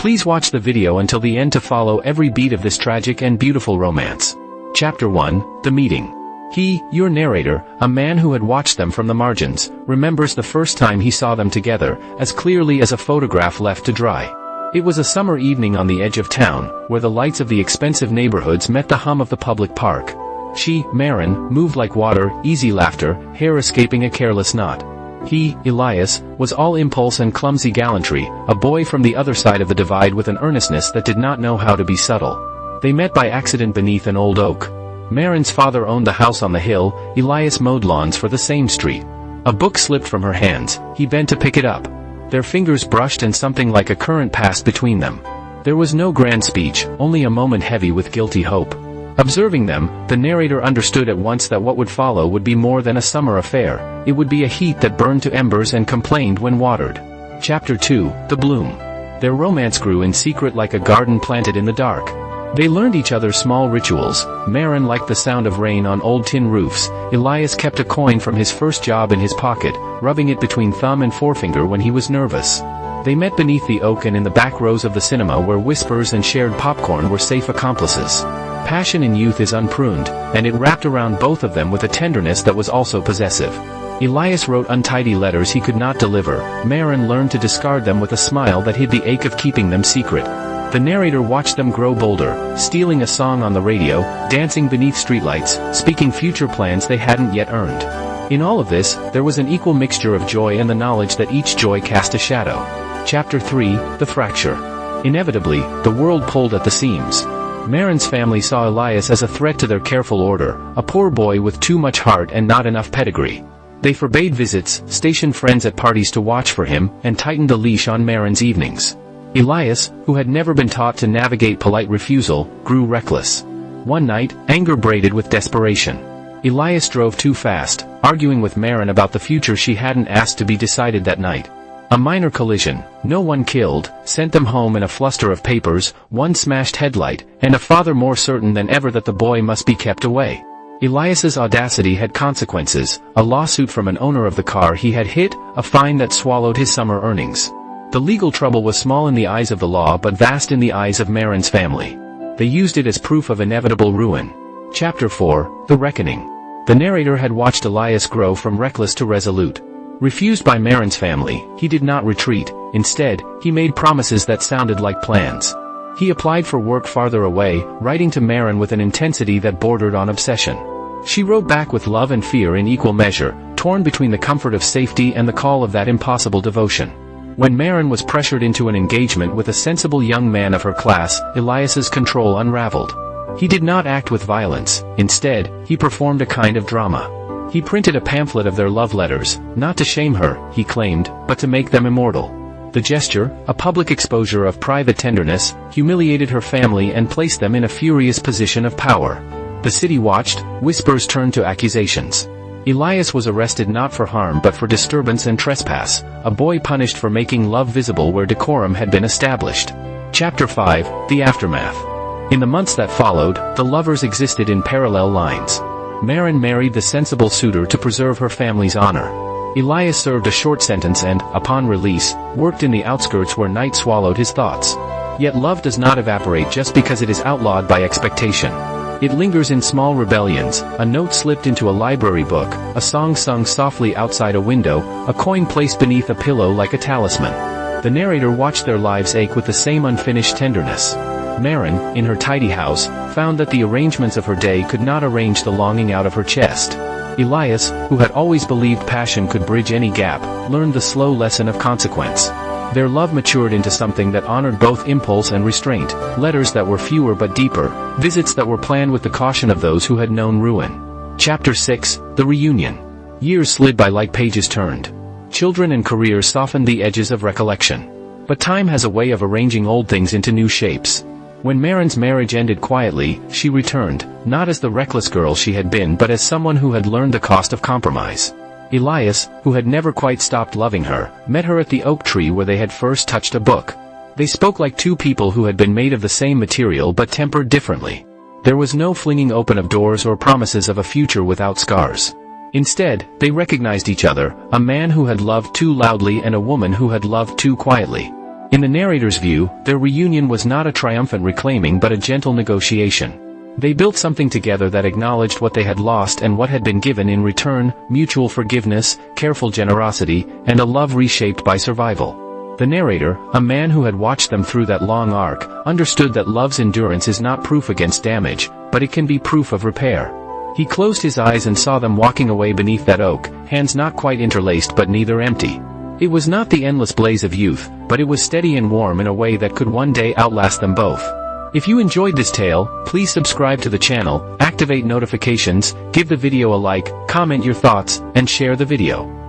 Please watch the video until the end to follow every beat of this tragic and beautiful romance. Chapter 1, The Meeting. He, your narrator, a man who had watched them from the margins, remembers the first time he saw them together, as clearly as a photograph left to dry. It was a summer evening on the edge of town, where the lights of the expensive neighborhoods met the hum of the public park. She, Maren, moved like water, easy laughter, hair escaping a careless knot. He, Elias, was all impulse and clumsy gallantry, a boy from the other side of the divide with an earnestness that did not know how to be subtle. They met by accident beneath an old oak. Maren's father owned the house on the hill, Elias mowed lawns for the same street. A book slipped from her hands, he bent to pick it up. Their fingers brushed and something like a current passed between them. There was no grand speech, only a moment heavy with guilty hope. Observing them, the narrator understood at once that what would follow would be more than a summer affair. It would be a heat that burned to embers and complained when watered. Chapter 2, The Bloom. Their romance grew in secret like a garden planted in the dark. They learned each other's small rituals. Maren liked the sound of rain on old tin roofs. Elias kept a coin from his first job in his pocket, rubbing it between thumb and forefinger when he was nervous. They met beneath the oak and in the back rows of the cinema where whispers and shared popcorn were safe accomplices. Passion in youth is unpruned, and it wrapped around both of them with a tenderness that was also possessive. Elias wrote untidy letters he could not deliver. Maren learned to discard them with a smile that hid the ache of keeping them secret. The narrator watched them grow bolder, stealing a song on the radio, dancing beneath streetlights, speaking future plans they hadn't yet earned. In all of this, there was an equal mixture of joy and the knowledge that each joy cast a shadow. Chapter 3, The Fracture. Inevitably, the world pulled at the seams. Maren's family saw Elias as a threat to their careful order, a poor boy with too much heart and not enough pedigree. They forbade visits, stationed friends at parties to watch for him, and tightened the leash on Maren's evenings. Elias, who had never been taught to navigate polite refusal, grew reckless. One night, anger braided with desperation. Elias drove too fast, arguing with Maren about the future she hadn't asked to be decided that night. A minor collision, no one killed, sent them home in a fluster of papers, one smashed headlight, and a father more certain than ever that the boy must be kept away. Elias's audacity had consequences, a lawsuit from an owner of the car he had hit, a fine that swallowed his summer earnings. The legal trouble was small in the eyes of the law but vast in the eyes of Maren's family. They used it as proof of inevitable ruin. Chapter 4, The Reckoning. The narrator had watched Elias grow from reckless to resolute. Refused by Maren's family, he did not retreat. Instead, he made promises that sounded like plans. He applied for work farther away, writing to Maren with an intensity that bordered on obsession. She wrote back with love and fear in equal measure, torn between the comfort of safety and the call of that impossible devotion. When Maren was pressured into an engagement with a sensible young man of her class, Elias's control unraveled. He did not act with violence. Instead, he performed a kind of drama. He printed a pamphlet of their love letters, not to shame her, he claimed, but to make them immortal. The gesture, a public exposure of private tenderness, humiliated her family and placed them in a furious position of power. The city watched, whispers turned to accusations. Elias was arrested not for harm but for disturbance and trespass, a boy punished for making love visible where decorum had been established. Chapter 5, The Aftermath. In the months that followed, the lovers existed in parallel lines. Maren married the sensible suitor to preserve her family's honor. Elias served a short sentence and, upon release, worked in the outskirts where night swallowed his thoughts. Yet love does not evaporate just because it is outlawed by expectation. It lingers in small rebellions, a note slipped into a library book, a song sung softly outside a window, a coin placed beneath a pillow like a talisman. The narrator watched their lives ache with the same unfinished tenderness. Maren, in her tidy house, found that the arrangements of her day could not arrange the longing out of her chest. Elias, who had always believed passion could bridge any gap, learned the slow lesson of consequence. Their love matured into something that honored both impulse and restraint, letters that were fewer but deeper, visits that were planned with the caution of those who had known ruin. Chapter 6, The Reunion. Years slid by like pages turned. Children and careers softened the edges of recollection. But time has a way of arranging old things into new shapes. When Maren's marriage ended quietly, she returned, not as the reckless girl she had been but as someone who had learned the cost of compromise. Elias, who had never quite stopped loving her, met her at the oak tree where they had first touched a book. They spoke like two people who had been made of the same material but tempered differently. There was no flinging open of doors or promises of a future without scars. Instead, they recognized each other, a man who had loved too loudly and a woman who had loved too quietly. In the narrator's view, their reunion was not a triumphant reclaiming but a gentle negotiation. They built something together that acknowledged what they had lost and what had been given in return: mutual forgiveness, careful generosity, and a love reshaped by survival. The narrator, a man who had watched them through that long arc, understood that love's endurance is not proof against damage, but it can be proof of repair. He closed his eyes and saw them walking away beneath that oak, hands not quite interlaced but neither empty. It was not the endless blaze of youth, but it was steady and warm in a way that could one day outlast them both. If you enjoyed this tale, please subscribe to the channel, activate notifications, give the video a like, comment your thoughts, and share the video.